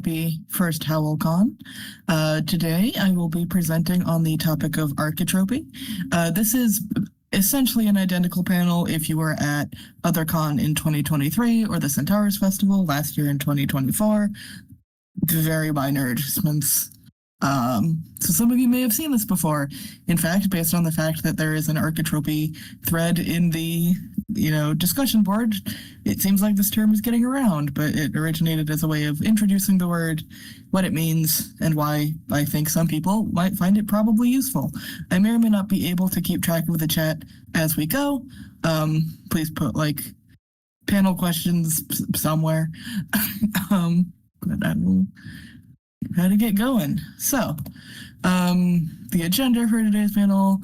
happy first HowlCon. Today I will be presenting on the topic of archetropy. This is essentially an identical panel if you were at OtherCon in 2023 or the Centaurus Festival last year in 2024. Very minor adjustments. So some of you may have seen this before. In fact, based on the fact that there is an archetropy thread in the, discussion board, it seems like this term is getting around, but it originated as a way of introducing the word, what it means, and why I think some people might find it probably useful. I may or may not be able to keep track of the chat as we go. Please put panel questions somewhere. But I will how to get going. So, the agenda for today's panel,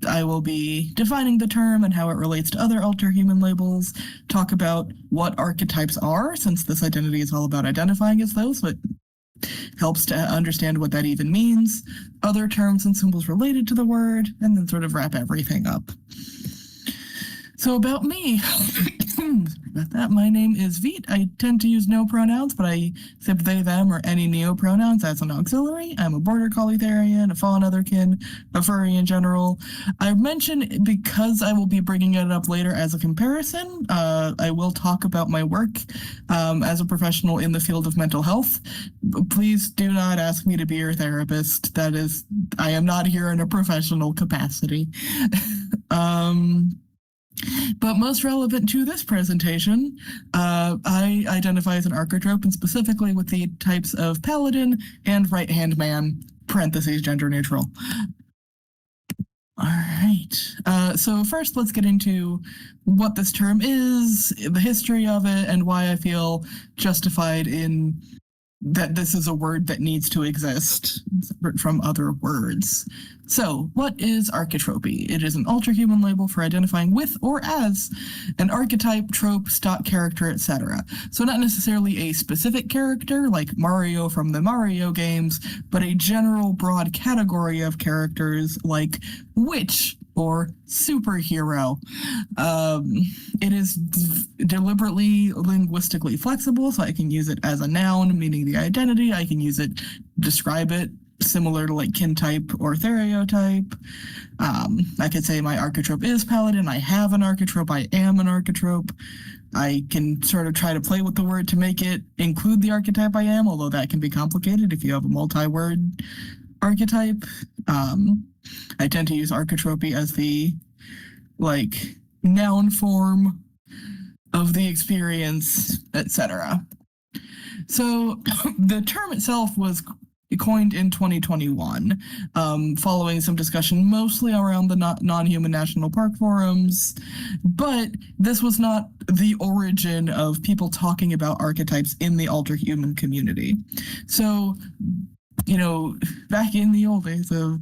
I will be defining the term and how it relates to other alterhuman labels, talk about what archetypes are, since this identity is all about identifying as those, so it helps to understand what that even means, other terms and symbols related to the word, and then sort of wrap everything up. So about me, my name is Veet. I tend to use no pronouns, but I sip they, them, or any neo-pronouns as an auxiliary. I'm a border collie therian, a fawn otherkin, a furry in general. I mention because I will be bringing it up later as a comparison. I will talk about my work as a professional in the field of mental health. Please do not ask me to be your therapist. I am not here in a professional capacity. But most relevant to this presentation, I identify as an archetrope, and specifically with the types of paladin and right-hand man, parentheses, gender neutral. All right. So first, let's get into what this term is, the history of it, and why I feel justified in that this is a word that needs to exist separate from other words. So, what is archetropy? It is an alterhuman label for identifying with or as an archetype, trope, stock character, etc. So not necessarily a specific character like Mario from the Mario games, but a general broad category of characters like witch or superhero. It is deliberately linguistically flexible, so I can use it as a noun, meaning the identity. I can use it, describe it, similar to kintype or stereotype. I could say my archetrope is paladin. I have an archetrope. I am an archetrope. I can sort of try to play with the word to make it include the archetype I am, although that can be complicated if you have a multi-word archetype. I tend to use archetropy as the noun form of the experience, etc. So the term itself was coined in 2021, following some discussion mostly around the non-human national park forums, but this was not the origin of people talking about archetypes in the alterhuman community. So back in the old days of,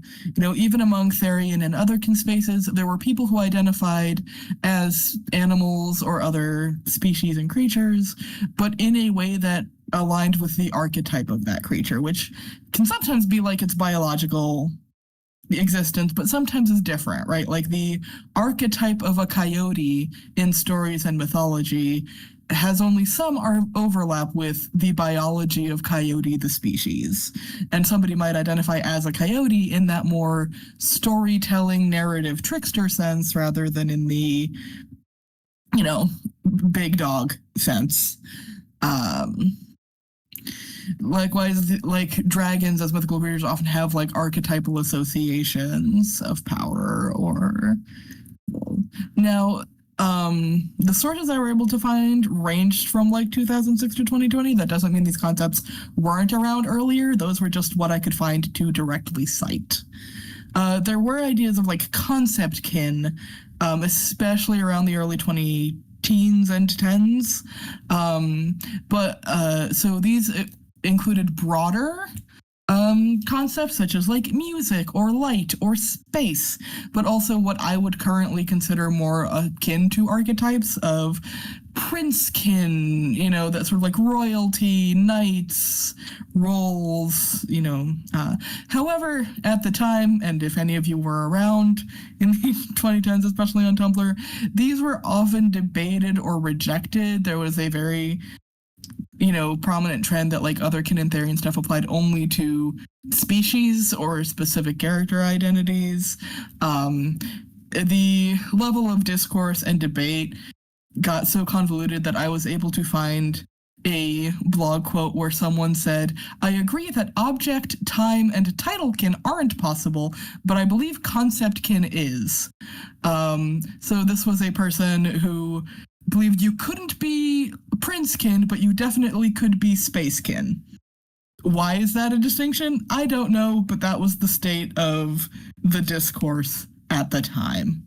even among Therian and otherkin spaces, there were people who identified as animals or other species and creatures, but in a way that aligned with the archetype of that creature, which can sometimes be its biological existence, but sometimes is different, right? Like the archetype of a coyote in stories and mythology has only some overlap with the biology of coyote, the species. And somebody might identify as a coyote in that more storytelling, narrative, trickster sense rather than in the, big dog sense. Likewise, dragons as mythical creatures often have archetypal associations of power or... Now, the sources I were able to find ranged from 2006 to 2020. That doesn't mean these concepts weren't around earlier. Those were just what I could find to directly cite. There were ideas of concept kin, especially around the early 2010s and 10s. So these included broader concepts such as music or light or space, but also what I would currently consider more akin to archetypes of princekin, that sort of royalty, knights, roles, However, at the time, and if any of you were around in the 2010s, especially on Tumblr, these were often debated or rejected. There was a very prominent trend that like otherkin and Therian stuff applied only to species or specific character identities. The level of discourse and debate got so convoluted that I was able to find a blog quote where someone said, "I agree that object, time, and titlekin aren't possible, but I believe conceptkin is." So this was a person who believed you couldn't be princekin, but you definitely could be spacekin. Why is that a distinction? I don't know, but that was the state of the discourse at the time.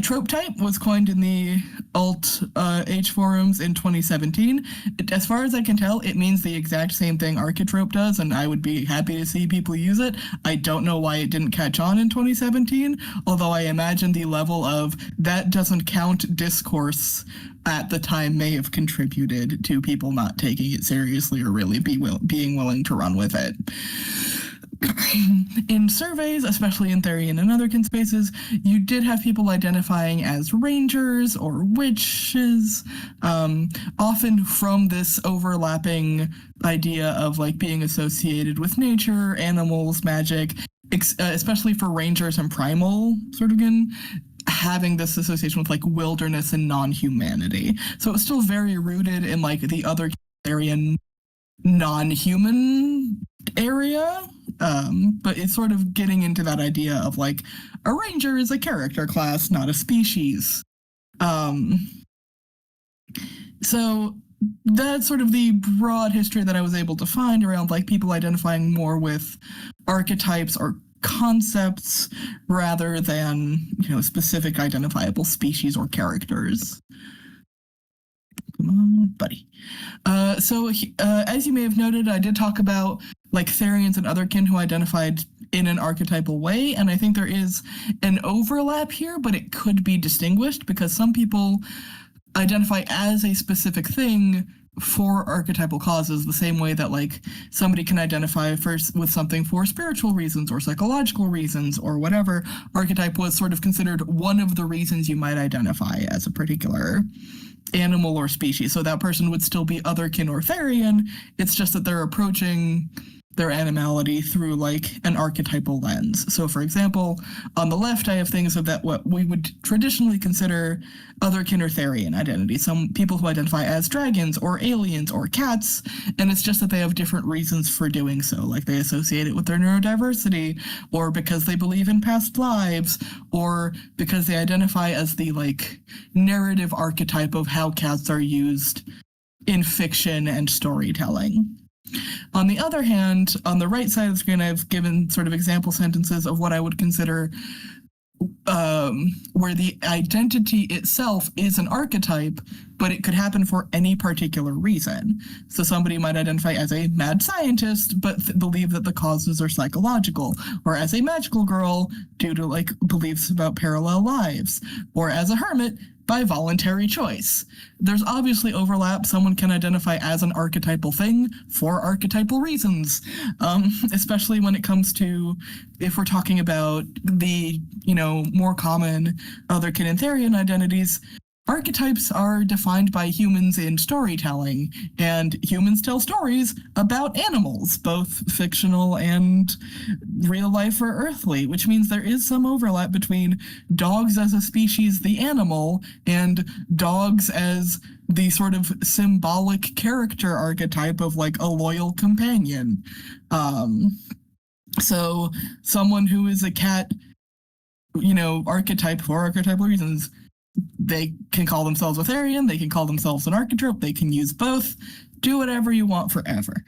Trope type was coined in the alt H forums in 2017. As far as I can tell, it means the exact same thing archetrope does, and I would be happy to see people use it. I don't know why it didn't catch on in 2017, although I imagine the level of that doesn't count discourse at the time may have contributed to people not taking it seriously or really being willing to run with it. In surveys, especially in Therian and otherkin spaces, you did have people identifying as rangers or witches, often from this overlapping idea of like being associated with nature, animals, magic, especially for rangers and primal sort of having this association with like wilderness and non-humanity. So it was still very rooted in like the other Therian non-human area, but it's sort of getting into that idea of like a ranger is a character class, not a species. So that's sort of the broad history that I was able to find around like people identifying more with archetypes or concepts rather than specific identifiable species or characters. Come on, buddy. So as you may have noted, I did talk about like Therians and otherkin who identified in an archetypal way, and I think there is an overlap here, but it could be distinguished because some people identify as a specific thing for archetypal causes, the same way that like somebody can identify first with something for spiritual reasons or psychological reasons or whatever. Archetype was sort of considered one of the reasons you might identify as a particular animal or species. So that person would still be otherkin or Therian. It's just that they're approaching their animality through like an archetypal lens. So for example, on the left, I have things of that what we would traditionally consider otherkin or Therian identity. Some people who identify as dragons or aliens or cats, and it's just that they have different reasons for doing so. Like they associate it with their neurodiversity, or because they believe in past lives, or because they identify as the like narrative archetype of how cats are used in fiction and storytelling. On the other hand, on the right side of the screen, I've given sort of example sentences of what I would consider where the identity itself is an archetype, but it could happen for any particular reason. So somebody might identify as a mad scientist, but believe that the causes are psychological, or as a magical girl due to like beliefs about parallel lives, or as a hermit by voluntary choice. There's obviously overlap. Someone can identify as an archetypal thing for archetypal reasons, especially when it comes to, if we're talking about the, more common otherkin and Therian identities. Archetypes are defined by humans in storytelling, and humans tell stories about animals, both fictional and real life or earthly, which means there is some overlap between dogs as a species, the animal, and dogs as the sort of symbolic character archetype of like a loyal companion. So someone who is a cat, archetype for archetypal reasons, they can call themselves a Therian, they can call themselves an archetrope, they can use both. Do whatever you want forever.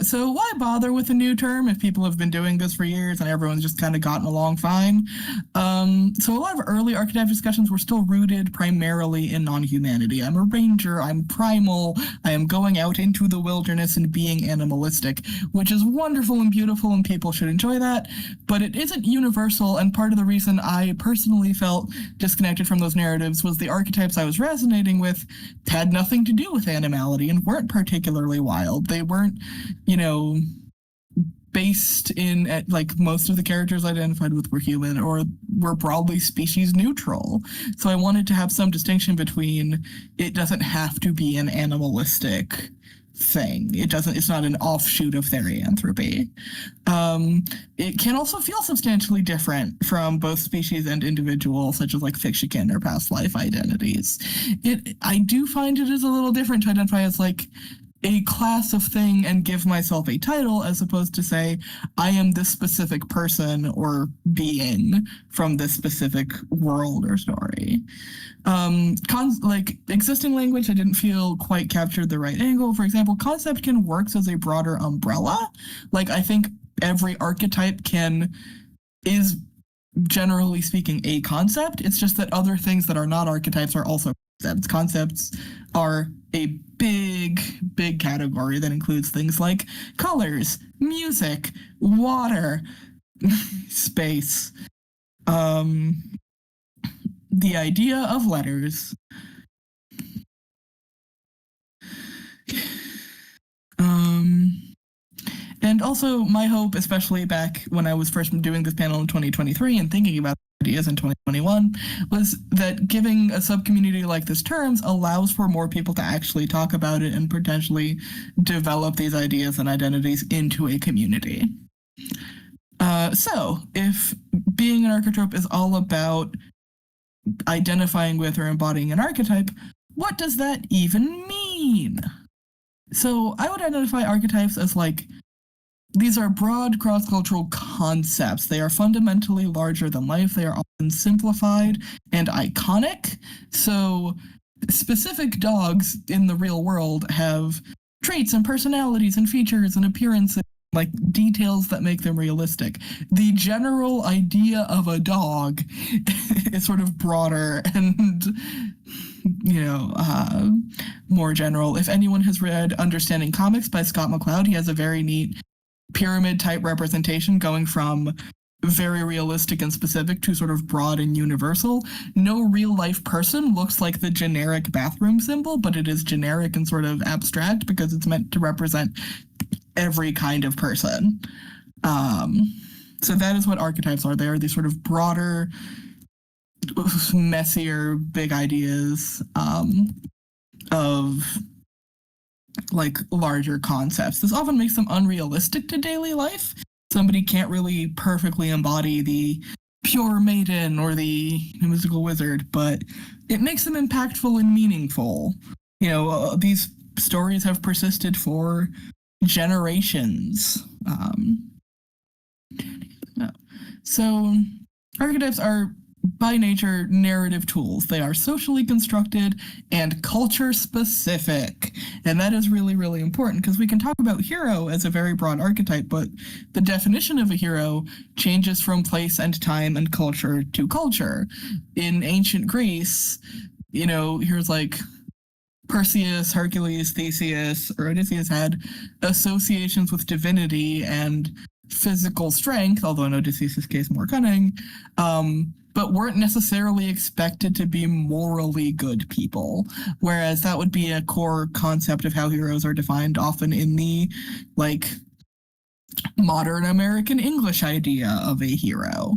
So why bother with a new term if people have been doing this for years and everyone's just kind of gotten along fine? So a lot of early archetype discussions were still rooted primarily in non-humanity. I'm a ranger, I'm primal, I am going out into the wilderness and being animalistic, which is wonderful and beautiful and people should enjoy that, but it isn't universal, and part of the reason I personally felt disconnected from those narratives was the archetypes I was resonating with had nothing to do with animality and weren't particularly wild. They weren't based in like most of the characters identified with were human or were broadly species neutral. So I wanted to have some distinction between it doesn't have to be an animalistic thing. It's not an offshoot of therianthropy. It can also feel substantially different from both species and individual, such as like Fikshikin or past life identities. I do find it is a little different to identify as like a class of thing and give myself a title as opposed to say, I am this specific person or being from this specific world or story. Like existing language, I didn't feel quite captured the right angle. For example, concept can work as a broader umbrella. Like I think every archetype is generally speaking a concept. It's just that other things that are not archetypes are also concepts. Concepts are a big category that includes things like colors, music, water, space, the idea of letters, and also my hope, especially back when I was first doing this panel in 2023 and thinking about ideas in 2021, was that giving a subcommunity like this terms allows for more people to actually talk about it and potentially develop these ideas and identities into a community. So if being an archetype is all about identifying with or embodying an archetype, what does that even mean? So I would identify archetypes as like, these are broad cross-cultural concepts. They are fundamentally larger than life. They are often simplified and iconic. So specific dogs in the real world have traits and personalities and features and appearances, like details that make them realistic. The general idea of a dog is sort of broader and, more general. If anyone has read Understanding Comics by Scott McCloud, he has a very neat pyramid type representation going from very realistic and specific to sort of broad and universal. No real life person looks like the generic bathroom symbol, but it is generic and sort of abstract because it's meant to represent every kind of person. So that is what archetypes are. They are these sort of broader, messier, big ideas of like larger concepts. This often makes them unrealistic to daily life. Somebody can't really perfectly embody the pure maiden or the mystical wizard, but it makes them impactful and meaningful. These stories have persisted for generations. So archetypes are by nature narrative tools. They are socially constructed and culture specific. And that is really, really important because we can talk about hero as a very broad archetype, but the definition of a hero changes from place and time and culture to culture. In ancient Greece, here's like Perseus, Hercules, Theseus, or Odysseus had associations with divinity and physical strength, although in Odysseus' case more cunning, but weren't necessarily expected to be morally good people, whereas that would be a core concept of how heroes are defined often in the, like, modern American English idea of a hero.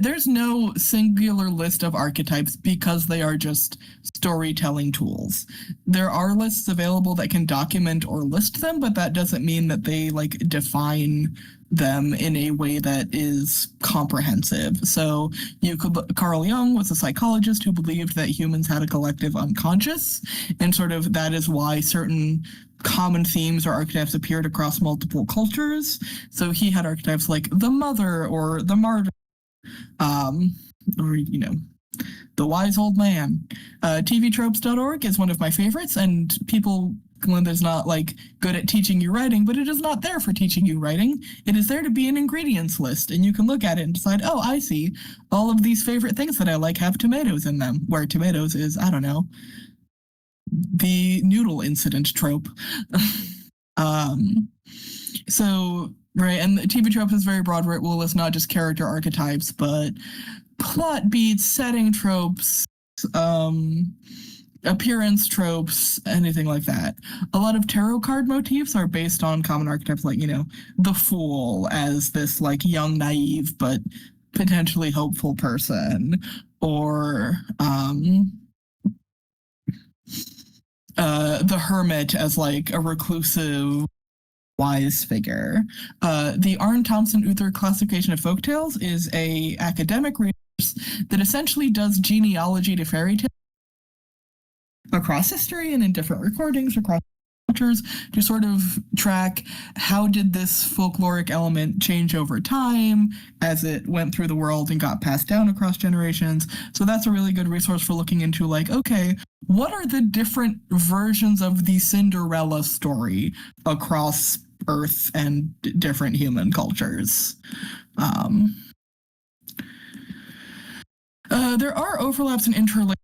There's no singular list of archetypes because they are just storytelling tools. There are lists available that can document or list them, but that doesn't mean that they define them in a way that is comprehensive. So Carl Jung was a psychologist who believed that humans had a collective unconscious, and sort of that is why certain common themes or archetypes appeared across multiple cultures. So he had archetypes like the mother or the martyr, or the wise old man. TVtropes.org is one of my favorites, and people, when there's not good at teaching you writing, but it is not there for teaching you writing. It is there to be an ingredients list, and you can look at it and decide, oh, I see, all of these favorite things that I like have tomatoes in them, where tomatoes is, I don't know, the noodle incident trope. So, right, and the TV trope is very broad, where it will list not just character archetypes, but plot beats, setting tropes, appearance tropes, anything like that. A lot of tarot card motifs are based on common archetypes, like, the fool as this like young, naive, but potentially hopeful person, or the hermit as like a reclusive, wise figure. The Arne Thompson Uther classification of folktales is a academic resource that essentially does genealogy to fairy tales across history and in different recordings across cultures to sort of track how did this folkloric element change over time as it went through the world and got passed down across generations. So that's a really good resource for looking into, like, okay, what are the different versions of the Cinderella story across Earth and different human cultures? There are overlaps and interrelations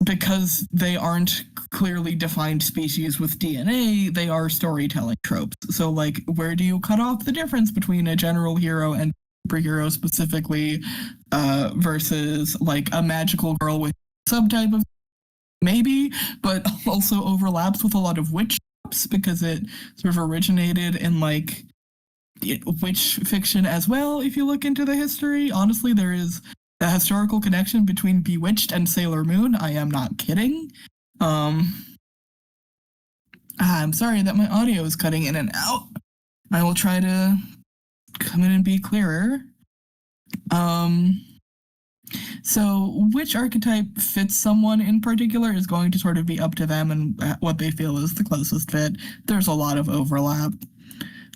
because they aren't clearly defined species with DNA. They are storytelling tropes. So, like, where do you cut off the difference between a general hero and superhero specifically versus like a magical girl with subtype of maybe, but also overlaps with a lot of witch tropes because it sort of originated in like witch fiction as well. If you look into the history, honestly, there is a historical connection between Bewitched and Sailor Moon. I am not kidding. I'm sorry that my audio is cutting in and out. I will try to come in and be clearer. So which archetype fits someone in particular is going to sort of be up to them and what they feel is the closest fit. There's a lot of overlap.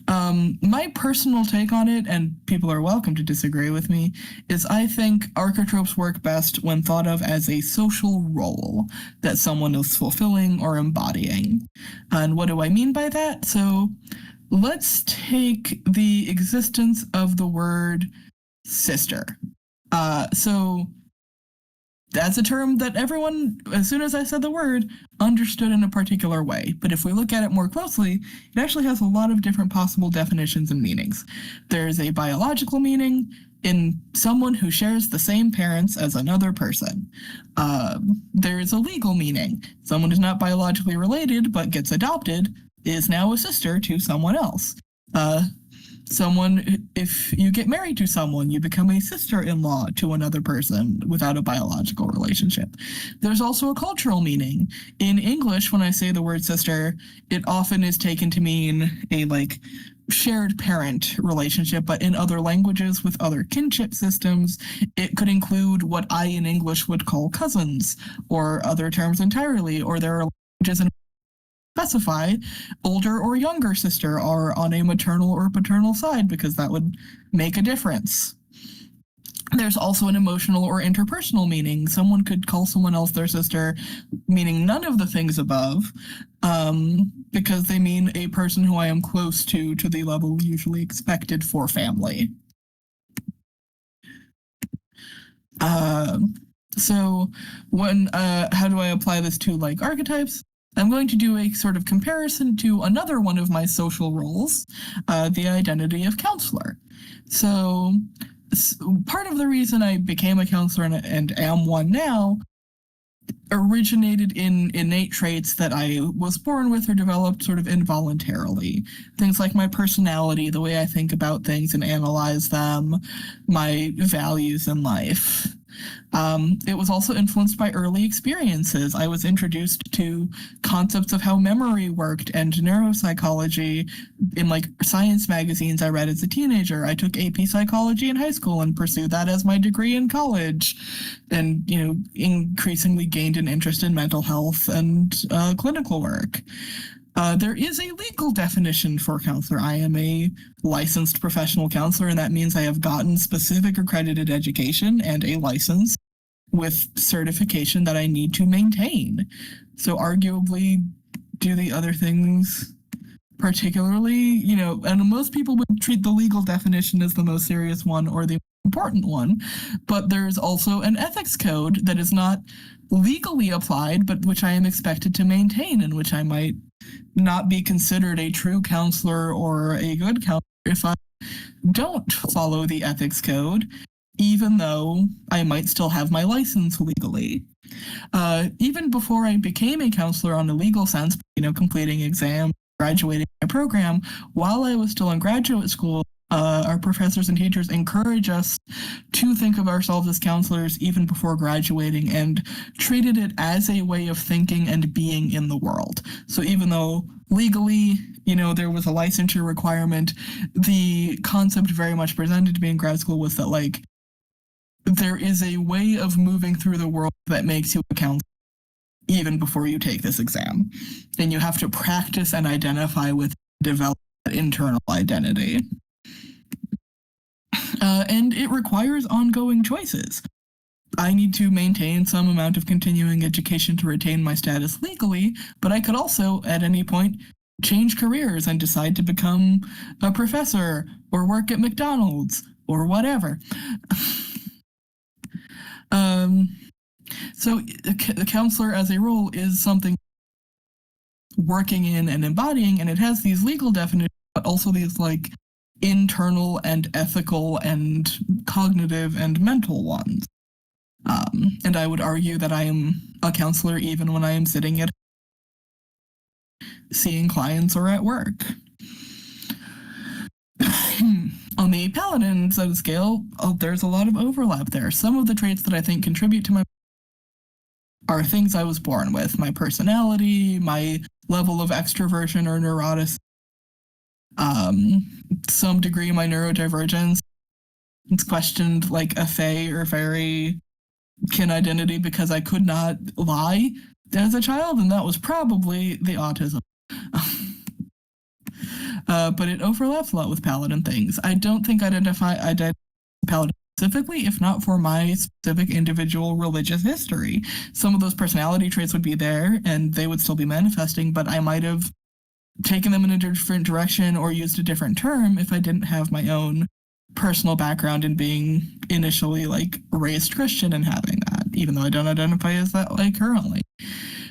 My personal take on it, and people are welcome to disagree with me, is I think archetypes work best when thought of as a social role that someone is fulfilling or embodying. And what do I mean by that? So let's take the existence of the word sister. So that's a term that everyone, as soon as I said the word, understood in a particular way. But if we look at it more closely, it actually has a lot of different possible definitions and meanings. There's a biological meaning in someone who shares the same parents as another person. There's a legal meaning. Someone who's not biologically related but gets adopted is now a sister to someone else. Someone, if you get married to someone, you become a sister-in-law to another person without a biological relationship. There's also a cultural meaning. In English, when I say the word sister, it often is taken to mean a like shared parent relationship, but in other languages with other kinship systems, it could include what I in English would call cousins or other terms entirely, or there are languages in specify older or younger sister are on a maternal or paternal side because that would make a difference. There's also an emotional or interpersonal meaning. Someone could call someone else their sister, meaning none of the things above, because they mean a person who I am close to the level usually expected for family. So when how do I apply this to like archetypes? I'm going to do a sort of comparison to another one of my social roles, the identity of counselor. So part of the reason I became a counselor and am one now originated in innate traits that I was born with or developed sort of involuntarily. Things like my personality, the way I think about things and analyze them, my values in life. It was also influenced by early experiences. I was introduced to concepts of how memory worked and neuropsychology in like science magazines I read as a teenager. I took AP psychology in high school and pursued that as my degree in college, and increasingly gained an interest in mental health and clinical work. There is a legal definition for counselor. I am a licensed professional counselor, and that means I have gotten specific accredited education and a license with certification that I need to maintain. So arguably, do the other things particularly, and most people would treat the legal definition as the most serious one or the important one, but there's also an ethics code that is not legally applied, but which I am expected to maintain, and which I might not be considered a true counselor or a good counselor if I don't follow the ethics code. even though I might still have my license legally. Even before I became a counselor on a legal sense, completing exams, graduating my program, while I was still in graduate school, our professors and teachers encourage us to think of ourselves as counselors even before graduating and treated it as a way of thinking and being in the world. So even though legally, there was a licensure requirement, the concept very much presented to me in grad school was that, like, there is a way of moving through the world that makes you a counselor even before you take this exam. And you have to practice and identify with, develop that internal identity. And it requires ongoing choices. I need to maintain some amount of continuing education to retain my status legally, but I could also, at any point, change careers and decide to become a professor or work at McDonald's or whatever. So the counselor as a role is something working in and embodying, and it has these legal definitions, but also these like internal and ethical and cognitive and mental ones. And I would argue that I am a counselor even when I am sitting at seeing clients or at work. On the paladin side of the scale, there's a lot of overlap there. Some of the traits that I think contribute to my are things I was born with. My personality, my level of extroversion or neuroticism, some degree my neurodivergence. It's questioned like a fae or fairy kin identity because I could not lie as a child, and that was probably the autism. But it overlaps a lot with paladin things. I don't think I identify paladin specifically, if not for my specific individual religious history. Some of those personality traits would be there and they would still be manifesting, but I might have taken them in a different direction or used a different term if I didn't have my own personal background in being initially like raised Christian and having that, even though I don't identify as that like currently.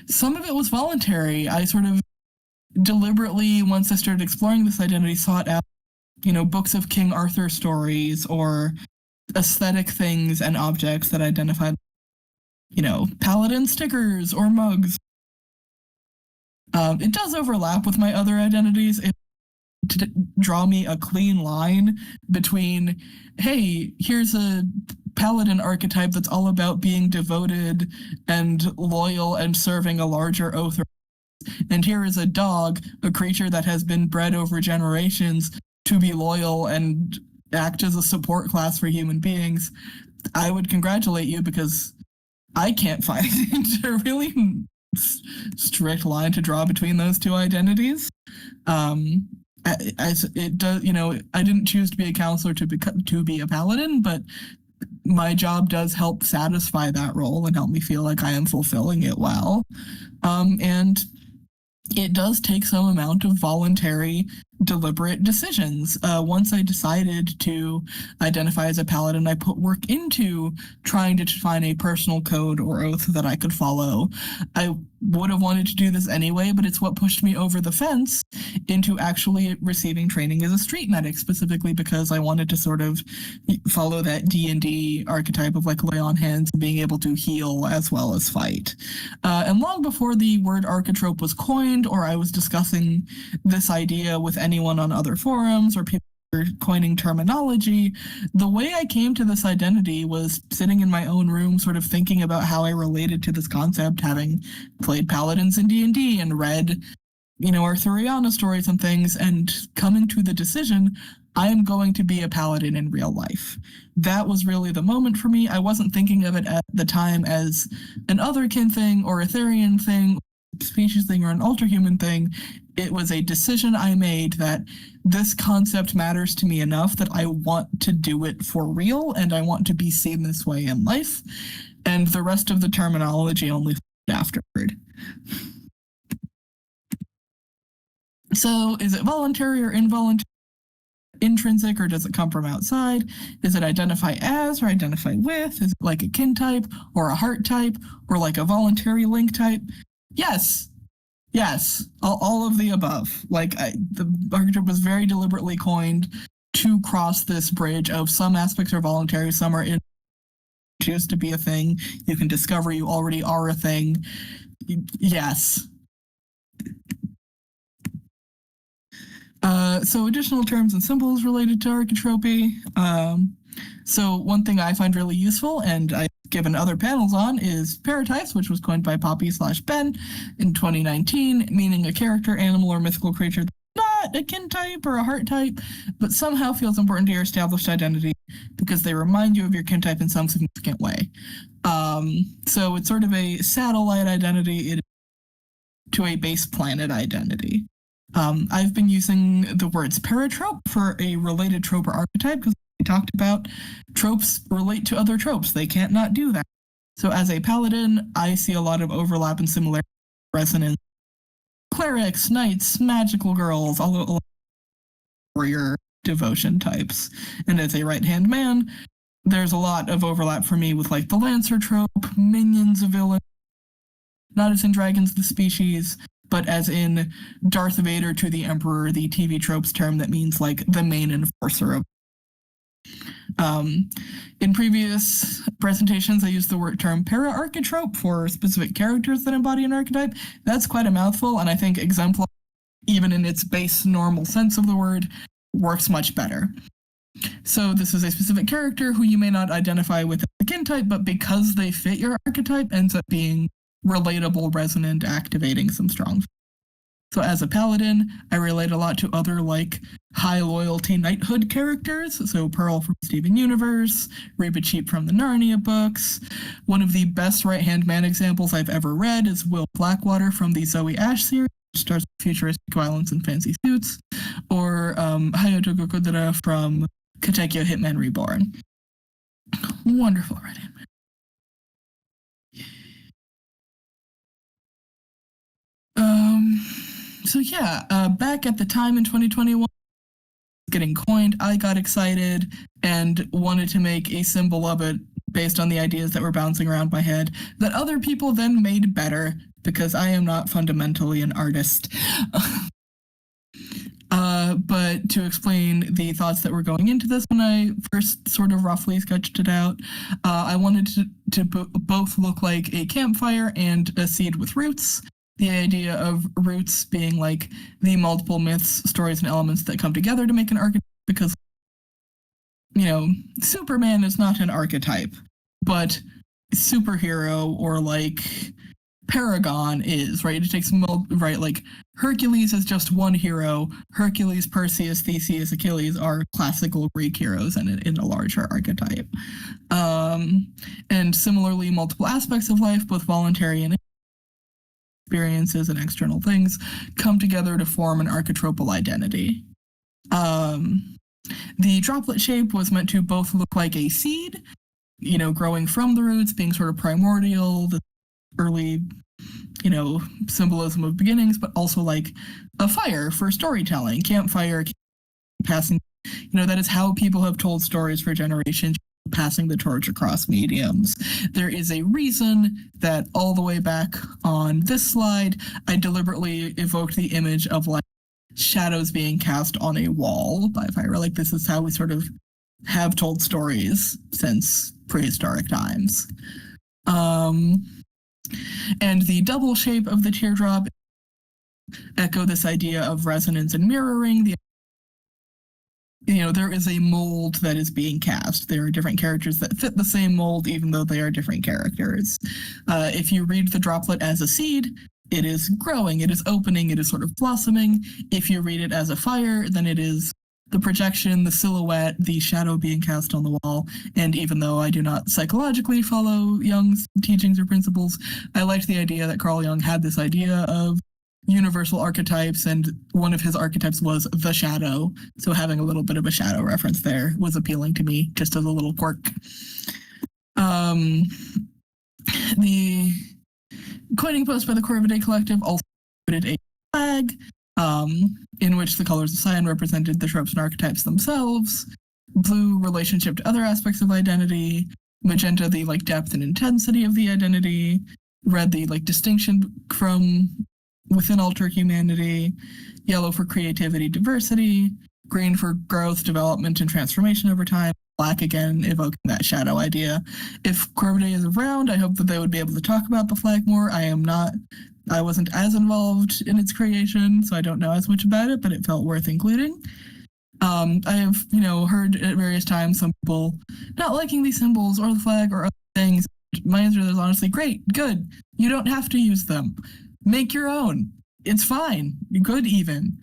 Some of it was voluntary. I sort of deliberately, once I started exploring this identity, sought out, books of King Arthur stories or aesthetic things and objects that identified, paladin stickers or mugs. It does overlap with my other identities. To draw me a clean line between, hey, here's a paladin archetype that's all about being devoted and loyal and serving a larger oath, and here is a dog, a creature that has been bred over generations to be loyal and act as a support class for human beings. I would congratulate you because I can't find a really strict line to draw between those two identities. As it does, I didn't choose to be a counselor to be a paladin, but my job does help satisfy that role and help me feel like I am fulfilling it well. And it does take some amount of voluntary, deliberate decisions. Once I decided to identify as a paladin, I put work into trying to find a personal code or oath that I could follow. I would have wanted to do this anyway, but it's what pushed me over the fence into actually receiving training as a street medic, specifically because I wanted to sort of follow that D&D archetype of like lay on hands and being able to heal as well as fight. And long before the word archetrope was coined, or I was discussing this idea with anyone on other forums or people coining terminology, the way I came to this identity was sitting in my own room sort of thinking about how I related to this concept, having played paladins in D&D and read Arthuriana stories and things, and coming to the decision, I am going to be a paladin in real life. That was really the moment for me. I wasn't thinking of it at the time as an otherkin thing or Etherean thing, species thing, or an alterhuman thing. It was a decision I made that this concept matters to me enough that I want to do it for real and I want to be seen this way in life. And the rest of the terminology only afterward. So is it voluntary or involuntary? Intrinsic, or does it come from outside? Is it identify as or identify with? Is it like a kin type or a heart type or like a voluntary link type? Yes, all of the above. Like the archetype was very deliberately coined to cross this bridge of some aspects are voluntary, some are in choose to be a thing. You can discover you already are a thing. Yes. So additional terms and symbols related to archetropy. So one thing I find really useful, and I've given other panels on, is paratypes, which was coined by Poppy/Ben in 2019, meaning a character, animal, or mythical creature not a kin type or a heart type, but somehow feels important to your established identity because they remind you of your kin type in some significant way. So it's sort of a satellite identity to a base planet identity. I've been using the words paratrope for a related trope or archetype because we talked about tropes relate to other tropes. They can't not do that. So as a paladin, I see a lot of overlap and similarity, resonance. Clerics, knights, magical girls, all warrior devotion types. And as a right-hand man, there's a lot of overlap for me with like the Lancer trope, minions of villains, not as in Dragons the species, but as in Darth Vader to the Emperor, the TV tropes term that means like the main enforcer of. In previous presentations, I used the term para-archetrope for specific characters that embody an archetype. That's quite a mouthful, and I think exemplar, even in its base normal sense of the word, works much better. So this is a specific character who you may not identify with a kin type, but because they fit your archetype, ends up being relatable, resonant, activating some strong. So as a paladin, I relate a lot to other like high loyalty knighthood characters. So Pearl from Steven Universe, Reba Cheap from the Narnia books. One of the best right-hand man examples I've ever read is Will Blackwater from the Zoe Ash series, which stars futuristic violence and fancy suits, or Hayato Gokodera from Katekyo Hitman Reborn. Wonderful right-hand man. So yeah, back at the time in 2021, getting coined, I got excited and wanted to make a symbol of it based on the ideas that were bouncing around my head that other people then made better because I am not fundamentally an artist. But to explain the thoughts that were going into this when I first sort of roughly sketched it out, I wanted to both look like a campfire and a seed with roots. The idea of roots being like the multiple myths, stories, and elements that come together to make an archetype, because, you know, Superman is not an archetype, but superhero or like Paragon is, right? It takes, right, like Hercules is just one hero. Hercules, Perseus, Theseus, Achilles are classical Greek heroes in a larger archetype. And similarly, multiple aspects of life, both voluntary and experiences and external things, come together to form an archetypal identity. The droplet shape was meant to both look like a seed, you know, growing from the roots, being sort of primordial, the early, you know, symbolism of beginnings, but also like a fire for storytelling, campfire, passing, you know, that is how people have told stories for generations, passing the torch across mediums. There is a reason that all the way back on this slide, I deliberately evoked the image of like shadows being cast on a wall by fire. Like this is how we sort of have told stories since prehistoric times. And the double shape of the teardrop echo this idea of resonance and mirroring. You know, there is a mold that is being cast. There are different characters that fit the same mold, even though they are different characters. If you read the droplet as a seed, it is growing, it is opening, it is sort of blossoming. If you read it as a fire, then it is the projection, the silhouette, the shadow being cast on the wall. And even though I do not psychologically follow Jung's teachings or principles, I liked the idea that Carl Jung had this idea of universal archetypes, and one of his archetypes was the shadow. So having a little bit of a shadow reference there was appealing to me, just as a little quirk. The coining post by the Corvidae Collective also included a flag, in which the colors of cyan represented the tropes and archetypes themselves, blue relationship to other aspects of identity, magenta the like depth and intensity of the identity, red the like distinction from within alterhumanity, yellow for creativity, diversity, green for growth, development, and transformation over time. Black again, evoking that shadow idea. If Corvidae is around, I hope that they would be able to talk about the flag more. I wasn't as involved in its creation, so I don't know as much about it, but it felt worth including. I have, heard at various times some people not liking these symbols or the flag or other things. My answer is honestly, great, good. You don't have to use them. Make your own. It's fine. Good even.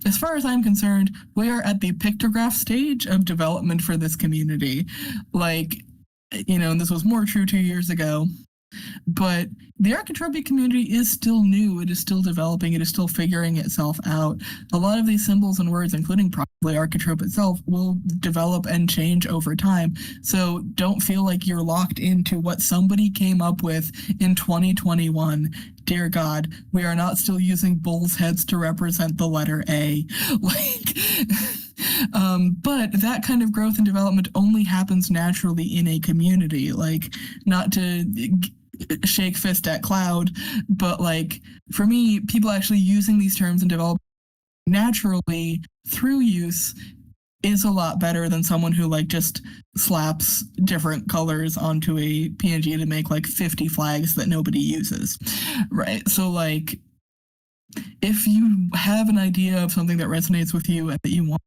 As far as I'm concerned, we are at the pictograph stage of development for this community. And this was more true 2 years ago. But the archetropy community is still new. It is still developing. It is still figuring itself out. A lot of these symbols and words, including probably archetrope itself, will develop and change over time. So don't feel like you're locked into what somebody came up with in 2021. Dear God, we are not still using bulls' heads to represent the letter A. But that kind of growth and development only happens naturally in a community. Not to shake fist at Cloud, but for me, people actually using these terms and developing naturally through use is a lot better than someone who just slaps different colors onto a PNG to make 50 flags that nobody uses, right? So if you have an idea of something that resonates with you and that you want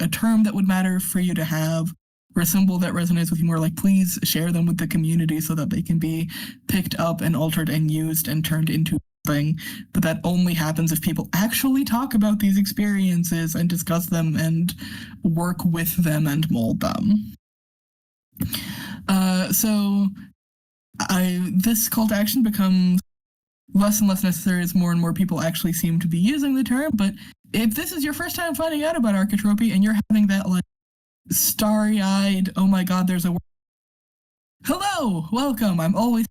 a term that would matter for you to have, or a symbol that resonates with you more, please share them with the community so that they can be picked up and altered and used and turned into something. But that only happens if people actually talk about these experiences and discuss them and work with them and mold them. This call to action becomes less and less necessary as more and more people actually seem to be using the term. But if this is your first time finding out about archetropy and you're having that starry-eyed, oh my God, there's a word. Hello, welcome, I'm always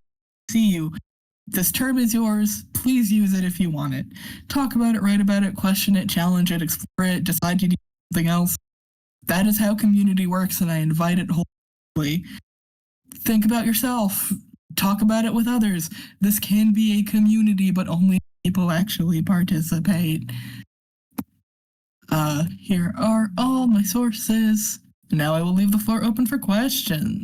see you. This term is yours. Please use it if you want it. Talk about it, write about it, question it, challenge it, explore it, decide to do something else. That is how community works, and I invite it wholeheartedly. Think about yourself. Talk about it with others. This can be a community, but only people actually participate. Here are all my sources. Now I will leave the floor open for questions.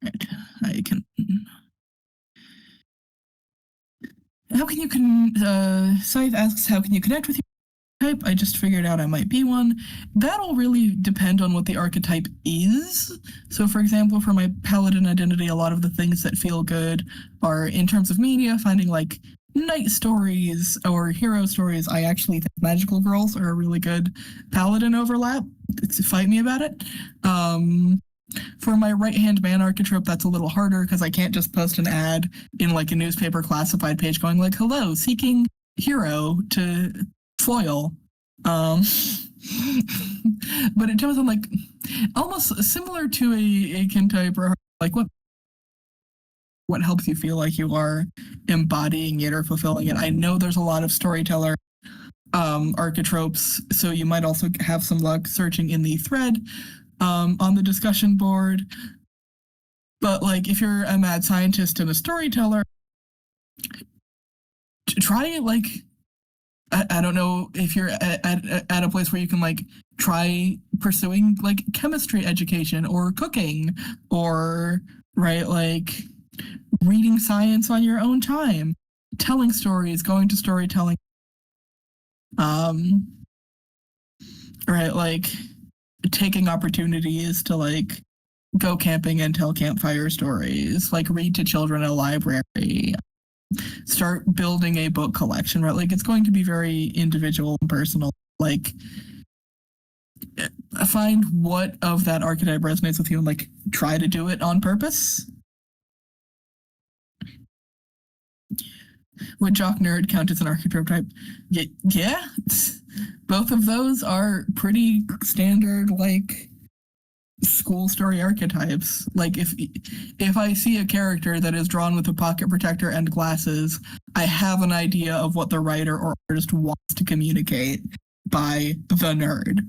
Right, I can. Scythe asks, how can you connect with your archetype? I just figured out I might be one. That'll really depend on what the archetype is. So, for example, for my paladin identity, a lot of the things that feel good are, in terms of media, finding knight stories or hero stories. I actually think magical girls are a really good paladin overlap. Fight me about it. For my right-hand man archetype, that's a little harder because I can't just post an ad in a newspaper classified page going hello, seeking hero to foil. But in terms of almost similar to a kin type, or what helps you feel like you are embodying it or fulfilling it. I know there's a lot of storyteller archetypes, so you might also have some luck searching in the thread on the discussion board. But if you're a mad scientist and a storyteller, try I don't know if you're at a place where you can try pursuing chemistry education or cooking or reading science on your own time, telling stories, going to storytelling. Taking opportunities to go camping and tell campfire stories, read to children at a library, start building a book collection, right? It's going to be very individual and personal. Find what of that archetype resonates with you and try to do it on purpose. Would jock nerd count as an archetype type? Yeah. Both of those are pretty standard, school story archetypes. Like if I see a character that is drawn with a pocket protector and glasses, I have an idea of what the writer or artist wants to communicate by the nerd.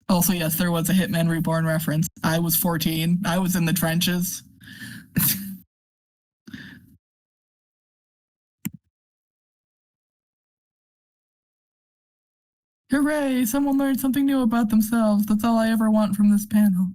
Also, yes, there was a Hitman Reborn reference. I was 14. I was in the trenches. Hooray! Someone learned something new about themselves. That's all I ever want from this panel.